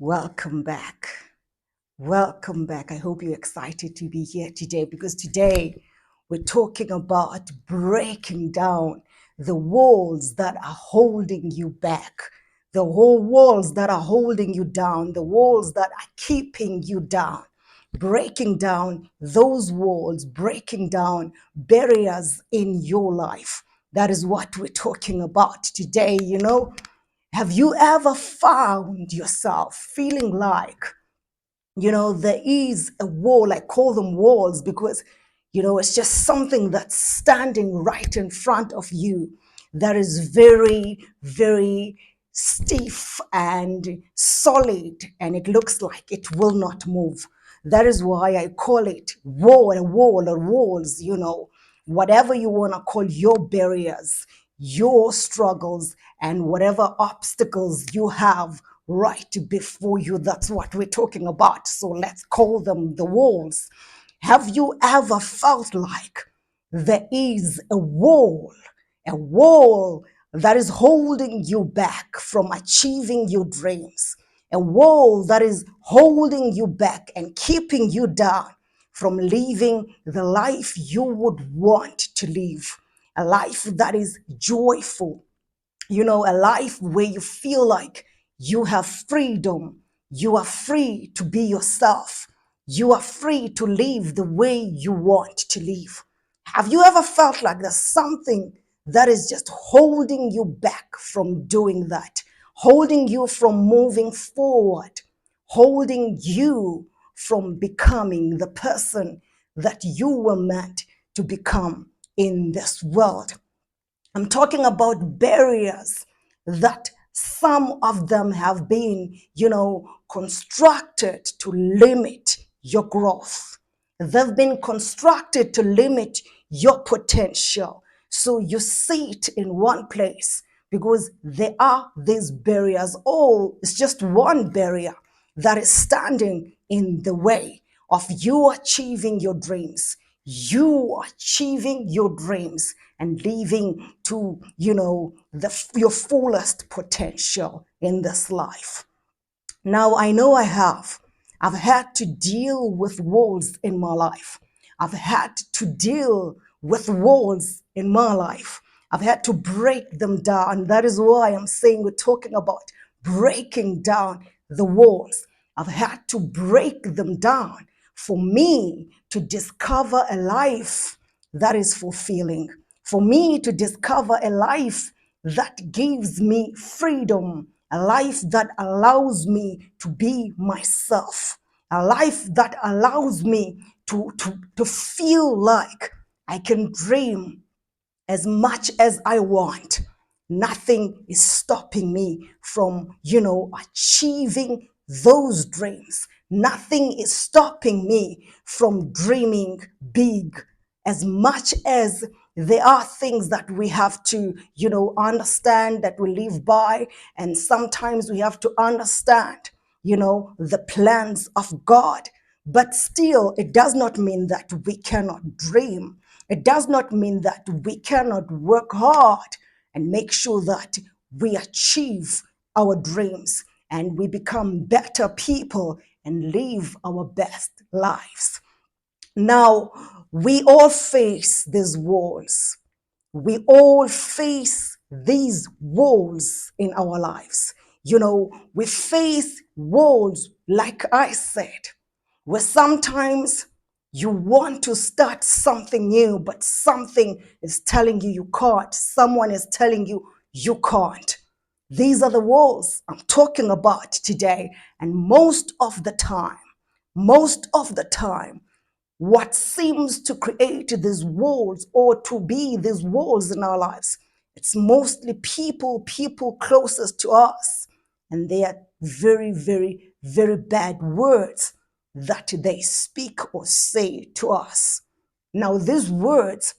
Welcome back. Welcome back. I hope you're excited to be here today because today we're talking about breaking down the walls that are holding you back, the whole walls that are holding you down, the walls that are keeping you down. Breaking down those walls, breaking down barriers in your life. That is what we're talking about today. Have you ever found yourself feeling like, there is a wall? I call them walls because, it's just something that's standing right in front of you that is very, very stiff and solid, and it looks like it will not move. That is why I call it wall or walls, whatever you want to call your barriers, your struggles, and whatever obstacles you have right before you. That's what we're talking about. So let's call them the walls. Have you ever felt like there is a wall that is holding you back from achieving your dreams, a wall that is holding you back and keeping you down from living the life you would want to live, a life that is joyful, a life where you feel like you have freedom, you are free to be yourself, you are free to live the way you want to live. Have you ever felt like there's something that is just holding you back from doing that, holding you from moving forward, holding you from becoming the person that you were meant to become in this world? I'm talking about barriers that some of them have been, constructed to limit your growth. They've been constructed to limit your potential. So you sit in one place because there are these barriers. Oh, it's just one barrier that is standing in the way of you achieving your dreams, you achieving your dreams and living to, your fullest potential in this life. Now, I know I've had to deal with walls in my life. I've had to deal with walls in my life. I've had to break them down. That is why I'm saying we're talking about breaking down the walls. I've had to break them down for me to discover a life that is fulfilling, for me to discover a life that gives me freedom, a life that allows me to be myself, a life that allows me to feel like I can dream as much as I want. Nothing is stopping me from, achieving those dreams. Nothing is stopping me from dreaming big. As much as there are things that we have to, understand that we live by, and sometimes we have to understand, the plans of God. But still, it does not mean that we cannot dream. It does not mean that we cannot work hard and make sure that we achieve our dreams and we become better people and live our best lives. Now, we all face these walls. We all face these walls in our lives. We face walls, like I said, where sometimes you want to start something new, but something is telling you you can't. Someone is telling you you can't. These are the walls I'm talking about today. And most of the time, what seems to create these walls or to be these walls in our lives, it's mostly people closest to us. And they are very, very, very bad words that they speak or say to us. Now, these words,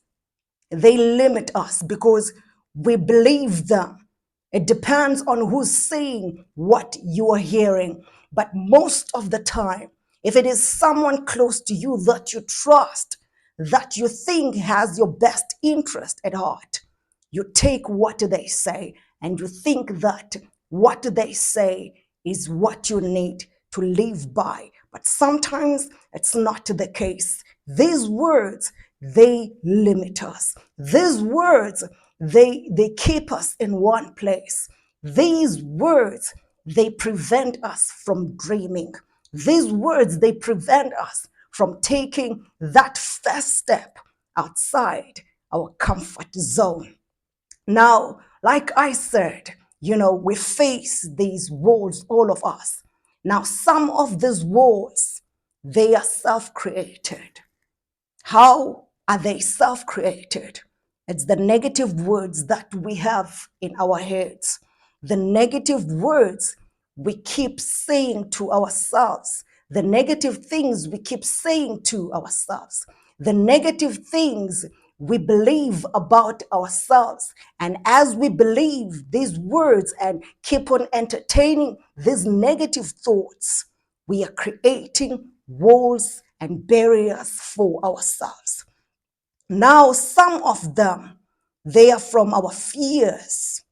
they limit us because we believe them. It depends on who's saying what you are hearing. But most of the time, if it is someone close to you that you trust, that you think has your best interest at heart, you take what they say and you think that what they say is what you need to live by. But sometimes it's not the case. These words, they limit us. These words, they keep us in one place. These words, they prevent us from dreaming. These words, they prevent us from taking that first step outside our comfort zone. Now, like I said, we face these walls, all of us. Now, some of these walls, they are self-created. How are they self-created? It's the negative words that we have in our heads, the negative words we keep saying to ourselves, the negative things we keep saying to ourselves, the negative things we believe about ourselves. And as we believe these words and keep on entertaining these negative thoughts, we are creating walls and barriers for ourselves. Now, some of them, they are from our fears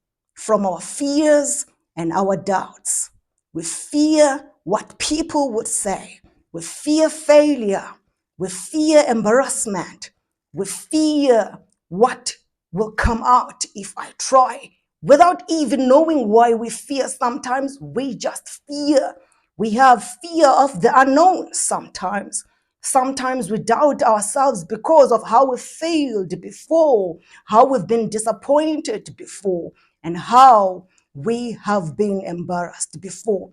and our doubts. We fear what people would say. We fear failure. We fear embarrassment. We fear what will come out if I try. Without even knowing why we fear, sometimes we just fear. We have fear of the unknown sometimes. Sometimes we doubt ourselves because of how we failed before, how we've been disappointed before, and how we have been embarrassed before.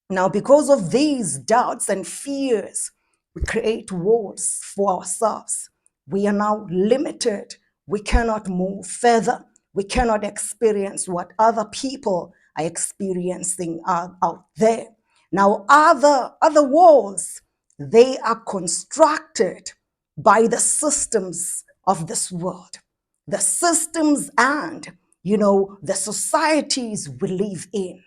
Now, because of these doubts and fears, we create walls for ourselves. We are now limited. We cannot move further. We cannot experience what other people are experiencing out there. Now, other walls, they are constructed by the systems of this world, the systems and, the societies we live in.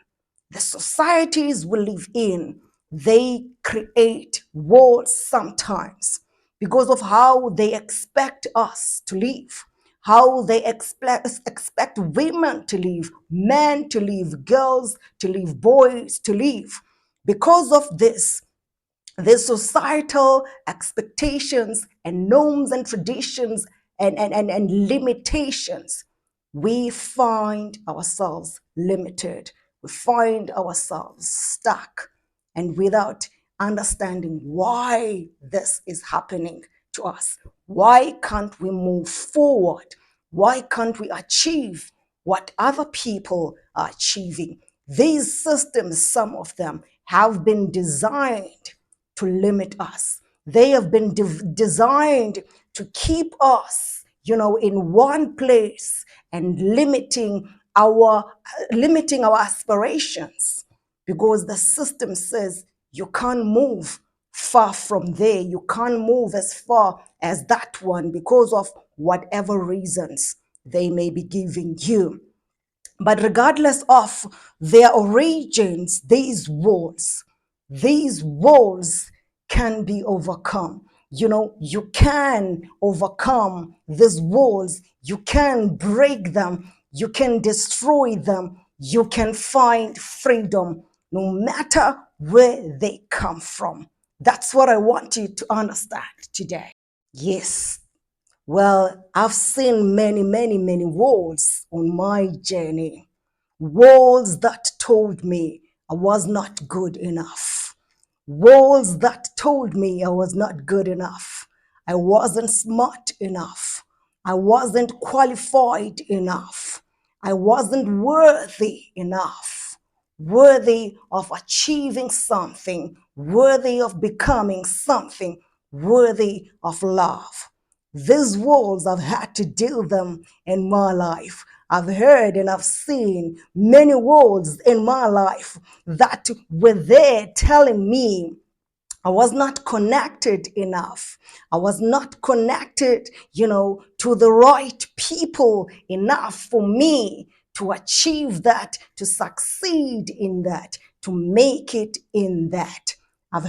The societies we live in, they create walls sometimes because of how they expect us to live, how they expect women to live, men to live, girls to live, boys to live. Because of this, the societal expectations and norms and traditions and limitations, we find ourselves limited. We find ourselves stuck, and without understanding why this is happening to us. Why can't we move forward? Why can't we achieve what other people are achieving? These systems, some of them, have been designed to limit us. They have been designed to keep us, in one place and limiting our aspirations, because the system says you can't move far from there. You can't move as far as that one because of whatever reasons they may be giving you. But regardless of their origins, these walls can be overcome. You can overcome these walls. You can break them. You can destroy them. You can find freedom no matter where they come from. That's what I want you to understand today. Yes, well, I've seen many, many, many walls on my journey. Walls that told me I was not good enough. Walls that told me I was not good enough. I wasn't smart enough. I wasn't qualified enough. I wasn't worthy enough, worthy of achieving something, worthy of becoming something, worthy of love. These walls, I've had to deal them in my life. I've heard and I've seen many walls in my life that were there telling me I was not connected enough. I was not connected, to the right people enough for me to achieve that, to succeed in that, to make it in that. I've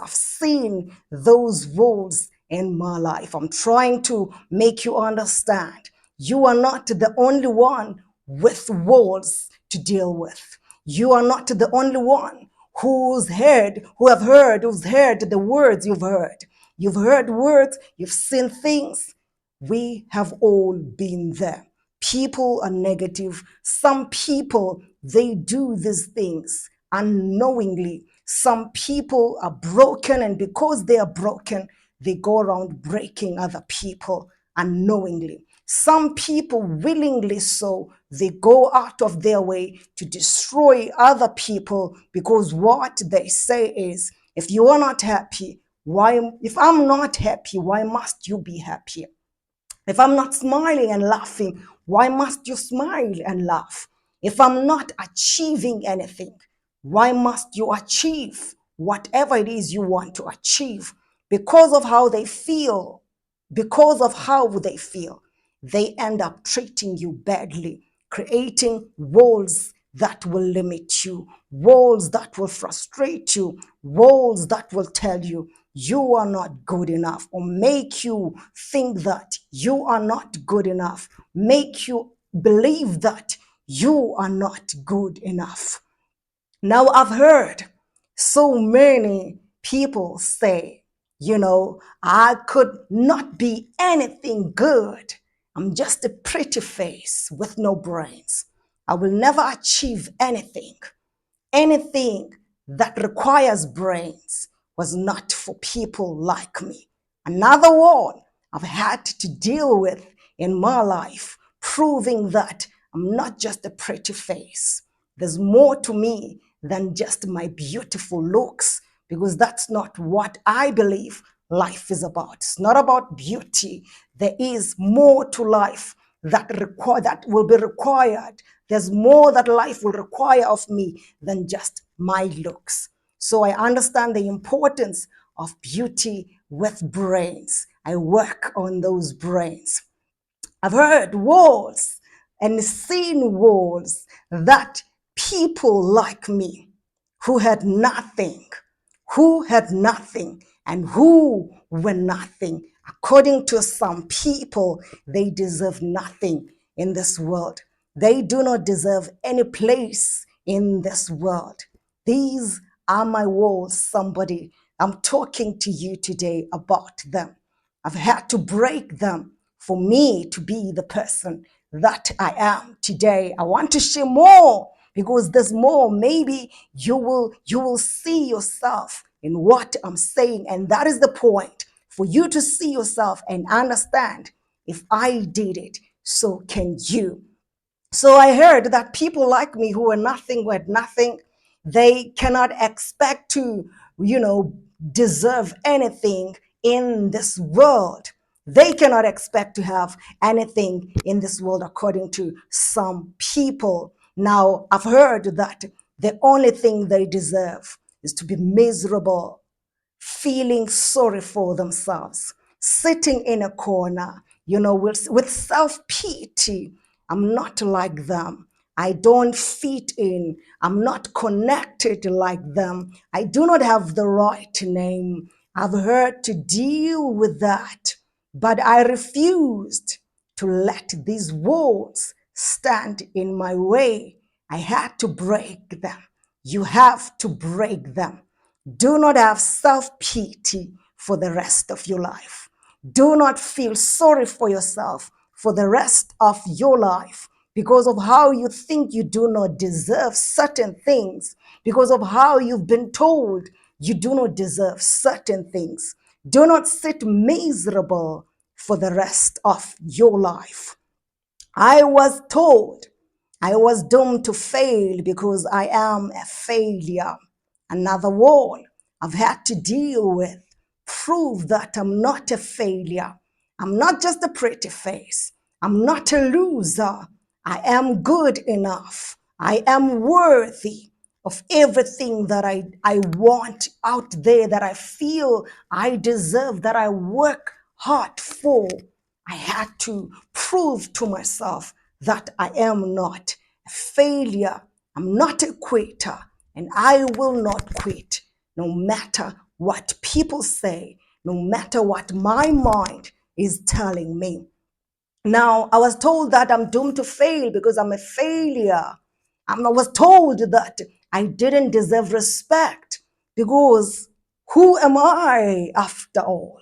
seen those walls in my life. I'm trying to make you understand. You are not the only one with walls to deal with. You are not the only one who's heard the words you've heard. You've heard words, you've seen things. We have all been there. People are negative. Some people, they do these things unknowingly. Some people are broken, and because they are broken, they go around breaking other people unknowingly. Some people willingly so, they go out of their way to destroy other people, because what they say is, if you are not happy, if I'm not happy, why must you be happy? If I'm not smiling and laughing, why must you smile and laugh? If I'm not achieving anything, why must you achieve whatever it is you want to achieve? Because of how they feel, because of how they feel, they end up treating you badly, creating walls that will limit you, walls that will frustrate you, walls that will tell you you are not good enough, or make you think that you are not good enough, make you believe that you are not good enough. Now, I've heard so many people say, I could not be anything good. I'm just a pretty face with no brains. I will never achieve anything. Anything that requires brains was not for people like me. Another one I've had to deal with in my life, proving that I'm not just a pretty face. There's more to me than just my beautiful looks, because that's not what I believe life is about. It's not about beauty. There is more to life that will be required. There's more that life will require of me than just my looks. So I understand the importance of beauty with brains. I work on those brains. I've heard walls and seen walls that people like me, who had nothing, and who were nothing. According to some people, they deserve nothing in this world. They do not deserve any place in this world. These are my walls, somebody. I'm talking to you today about them. I've had to break them for me to be the person that I am today. I want to share more, because there's more. Maybe you will see yourself in what I'm saying, and that is the point, for you to see yourself and understand, if I did it, so can you. So I heard that people like me, who are nothing, who had nothing, they cannot expect to, deserve anything in this world. They cannot expect to have anything in this world, according to some people. Now, I've heard that the only thing they deserve is to be miserable, feeling sorry for themselves, sitting in a corner, with self pity. I'm not like them. I don't fit in. I'm not connected like them. I do not have the right name. I've heard to deal with that, but I refused to let these walls stand in my way. I had to break them. You have to break them. Do not have self pity for the rest of your life. Do not feel sorry for yourself for the rest of your life, because of how you think you do not deserve certain things, because of how you've been told you do not deserve certain things. Do not sit miserable for the rest of your life. I was told I was doomed to fail because I am a failure. Another wall I've had to deal with, prove that I'm not a failure. I'm not just a pretty face. I'm not a loser. I am good enough. I am worthy of everything that I want out there, that I feel I deserve, that I work hard for. I had to prove to myself that I am not a failure. I'm not a quitter, and I will not quit, no matter what people say, no matter what my mind is telling me. Now, I was told that I'm doomed to fail because I'm a failure. I was told that I didn't deserve respect because who am I after all?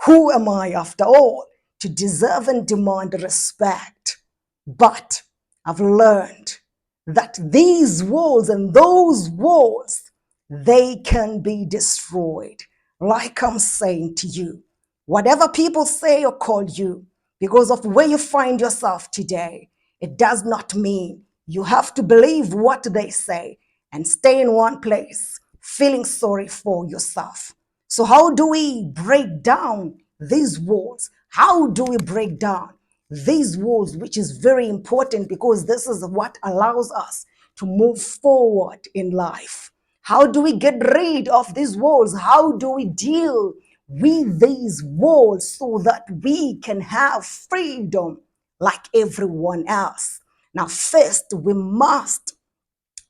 Who am I after all to deserve and demand respect? But I've learned that these walls and those walls, they can be destroyed. Like I'm saying to you, whatever people say or call you, because of where you find yourself today, it does not mean you have to believe what they say and stay in one place feeling sorry for yourself. So, how do we break down these walls? How do we break down these walls, which is very important because this is what allows us to move forward in life? How do we get rid of these walls? How do we deal with these walls so that we can have freedom like everyone else? Now, first, we must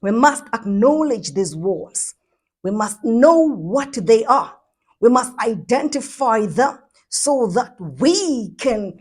acknowledge these walls. We must know what they are. We must identify them so that we can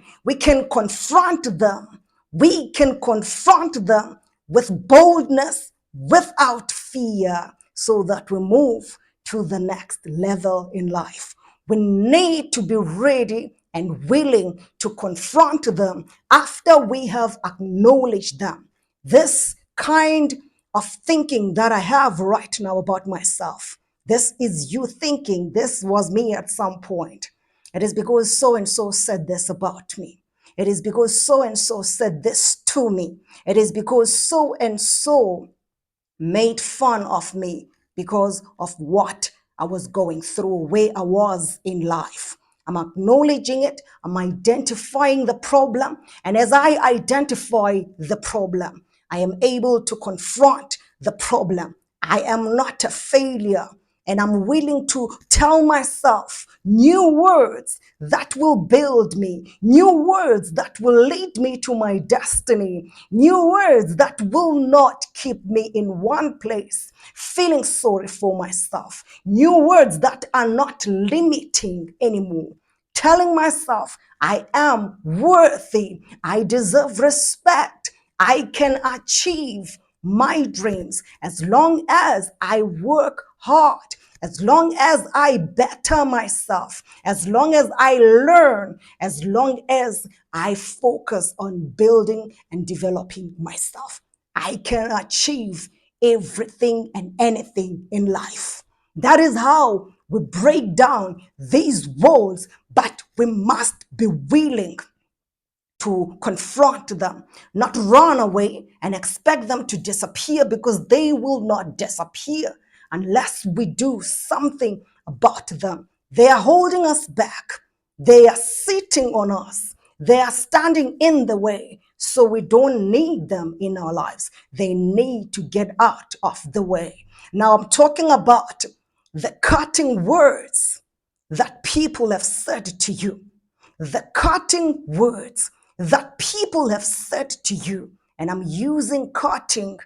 confront them. We can confront them with boldness, without fear, so that we move to the next level in life. We need to be ready and willing to confront them after we have acknowledged them. This kind of thinking that I have right now about myself. This is you thinking, this was me at some point. It is because so and so said this about me. It is because so and so said this to me. It is because so and so made fun of me because of what I was going through, where I was in life. I'm acknowledging it, I'm identifying the problem, and as I identify the problem, I am able to confront the problem. I am not a failure. And I'm willing to tell myself new words that will build me, new words that will lead me to my destiny, new words that will not keep me in one place feeling sorry for myself, new words that are not limiting anymore. Telling myself, I am worthy, I deserve respect, I can achieve my dreams as long as I work hard, as long as I better myself, as long as I learn, as long as I focus on building and developing myself. I can achieve everything and anything in life. That is how we break down these walls, but we must be willing to confront them, not run away and expect them to disappear, because they will not disappear unless we do something about them. They are holding us back. They are sitting on us. They are standing in the way. So we don't need them in our lives. They need to get out of the way. Now I'm talking about the cutting words that people have said to you, the cutting words that people have said to you. And I'm using cutting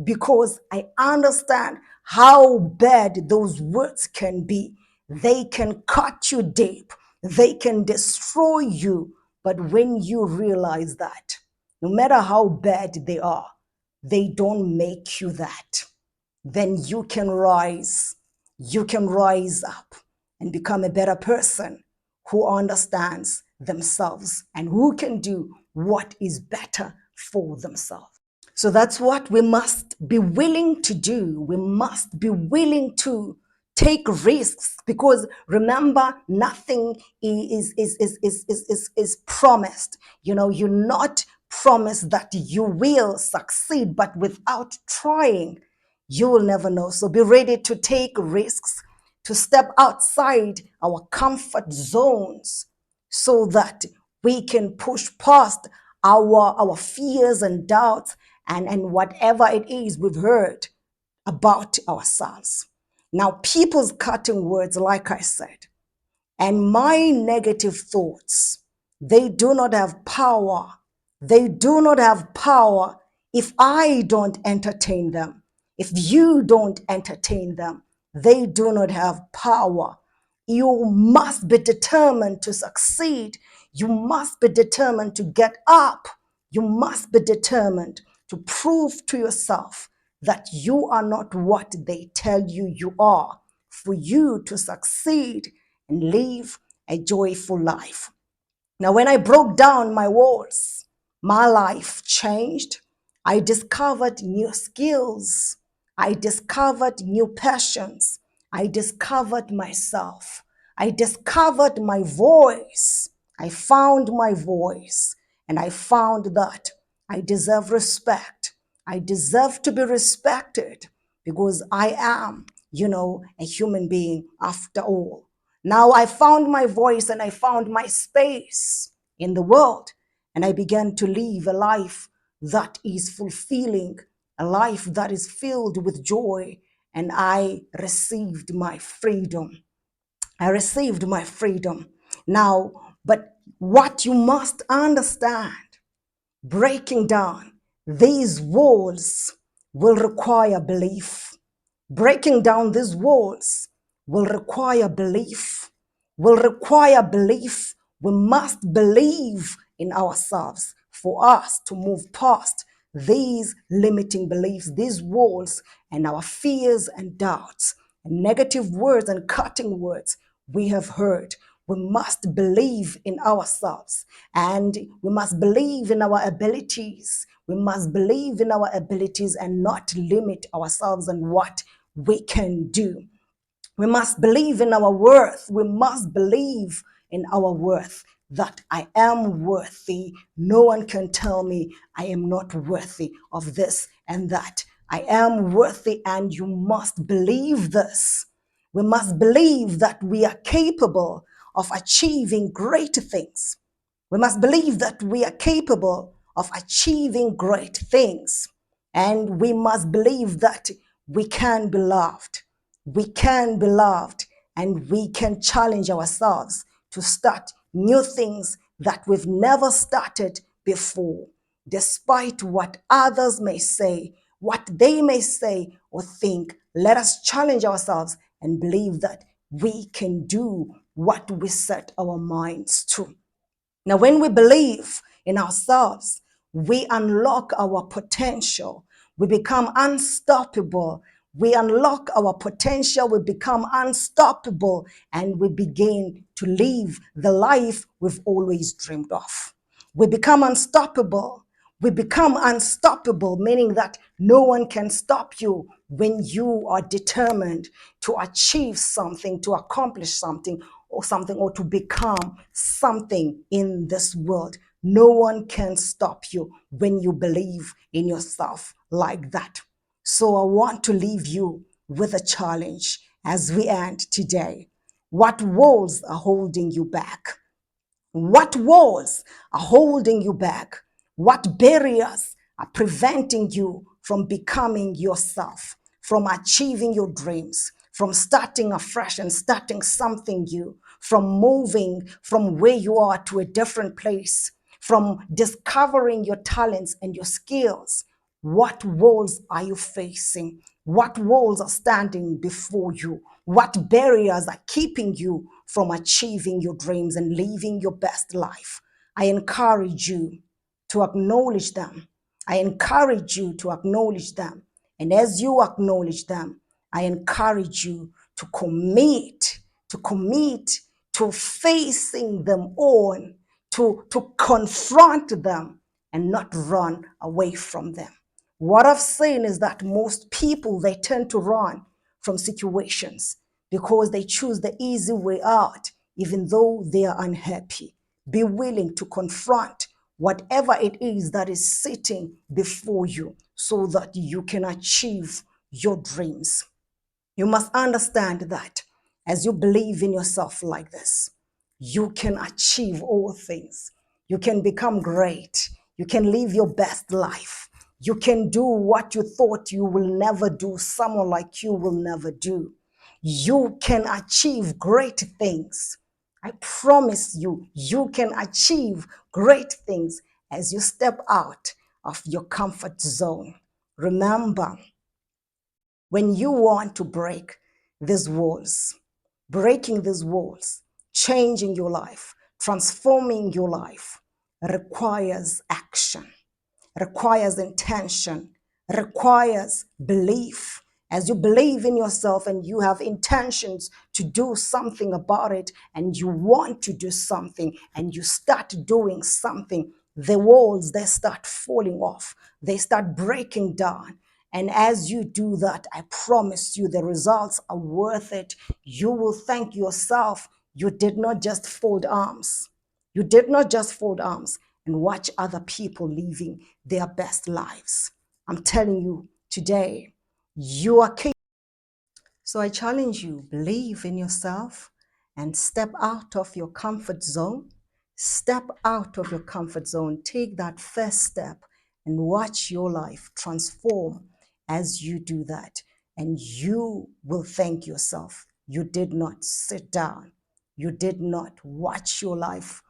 because I understand how bad those words can be. They can cut you deep, they can destroy you. But when you realize that, no matter how bad they are, they don't make you that, then you can rise up and become a better person who understands themselves and who can do what is better for themselves. So that's what we must be willing to do. We must be willing to take risks, because remember, nothing is promised. You're not promised that you will succeed, but without trying, you will never know. So be ready to take risks, to step outside our comfort zones so that we can push past our fears and doubts and whatever it is we've heard about ourselves. Now, people's cutting words, like I said, and my negative thoughts, they do not have power. They do not have power if I don't entertain them. If you don't entertain them, they do not have power. You must be determined to succeed. You must be determined to get up. You must be determined to prove to yourself that you are not what they tell you you are, for you to succeed and live a joyful life. Now, when I broke down my walls, my life changed. I discovered new skills. I discovered new passions. I discovered myself. I discovered my voice. I found my voice, and I found that I deserve respect. I deserve to be respected because I am, a human being after all. Now I found my voice and I found my space in the world, and I began to live a life that is fulfilling, a life that is filled with joy, and I received my freedom. I received my freedom. Now, but what you must understand, breaking down these walls will require belief. Breaking down these walls will require belief, will require belief. We must believe in ourselves for us to move past these limiting beliefs, these walls, and our fears and doubts, and negative words and cutting words we have heard. We must believe in ourselves, and we must believe in our abilities. We must believe in our abilities and not limit ourselves and what we can do. We must believe in our worth. We must believe in our worth, that I am worthy. No one can tell me I am not worthy of this and that. I am worthy, and you must believe this. We must believe that we are capable of achieving great things. We must believe that we are capable of achieving great things. And we must believe that we can be loved. We can be loved, and we can challenge ourselves to start new things that we've never started before, despite what others may say, what they may say or think. Let us challenge ourselves and believe that we can do what we set our minds to. Now, when we believe in ourselves, we unlock our potential. We become unstoppable. We unlock our potential. We become unstoppable, and we begin to live the life we've always dreamed of. We become unstoppable. We become unstoppable, meaning that no one can stop you when you are determined to achieve something, to accomplish something, or to become something in this world. No one can stop you when you believe in yourself like that. So I want to leave you with a challenge as we end today. What walls are holding you back? What walls are holding you back? What barriers are preventing you from becoming yourself, from achieving your dreams, from starting afresh and starting something new, from moving from where you are to a different place, from discovering your talents and your skills? What walls are you facing? What walls are standing before you? What barriers are keeping you from achieving your dreams and living your best life? I encourage you to acknowledge them. I encourage you to acknowledge them. And as you acknowledge them, I encourage you to commit to facing them on, to confront them and not run away from them. What I've seen is that most people, they tend to run from situations because they choose the easy way out, even though they are unhappy. Be willing to confront whatever it is that is sitting before you so that you can achieve your dreams. You must understand that as you believe in yourself like this, you can achieve all things. You can become great. You can live your best life. You can do what you thought you will never do, someone like you will never do. You can achieve great things. I promise you, you can achieve great things as you step out of your comfort zone. Remember, when you want to break these walls, breaking these walls, changing your life, transforming your life requires action, requires intention, requires belief. As you believe in yourself and you have intentions to do something about it, and you want to do something and you start doing something, the walls, they start falling off, they start breaking down. And as you do that, I promise you the results are worth it. You will thank yourself. You did not just fold arms. You did not just fold arms and watch other people living their best lives. I'm telling you today, you are capable. So I challenge you, believe in yourself and step out of your comfort zone. Step out of your comfort zone. Take that first step and watch your life transform as you do that. And you will thank yourself. You did not sit down. You did not watch your life,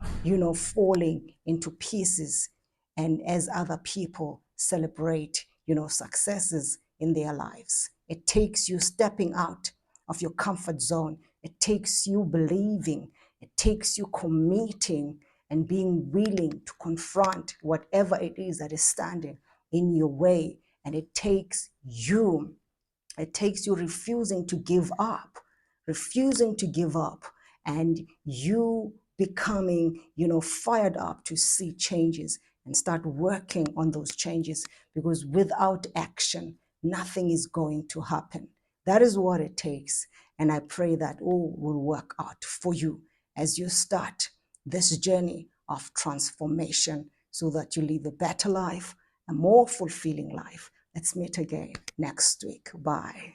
falling into pieces. And as other people celebrate, successes in their lives, it takes you stepping out of your comfort zone. It takes you believing. It takes you committing and being willing to confront whatever it is that is standing in your way. And it takes you refusing to give up, and you becoming, fired up to see changes and start working on those changes, because without action, nothing is going to happen. That is what it takes. And I pray that all will work out for you as you start this journey of transformation so that you live a better life, a more fulfilling life. Let's meet again next week. Bye.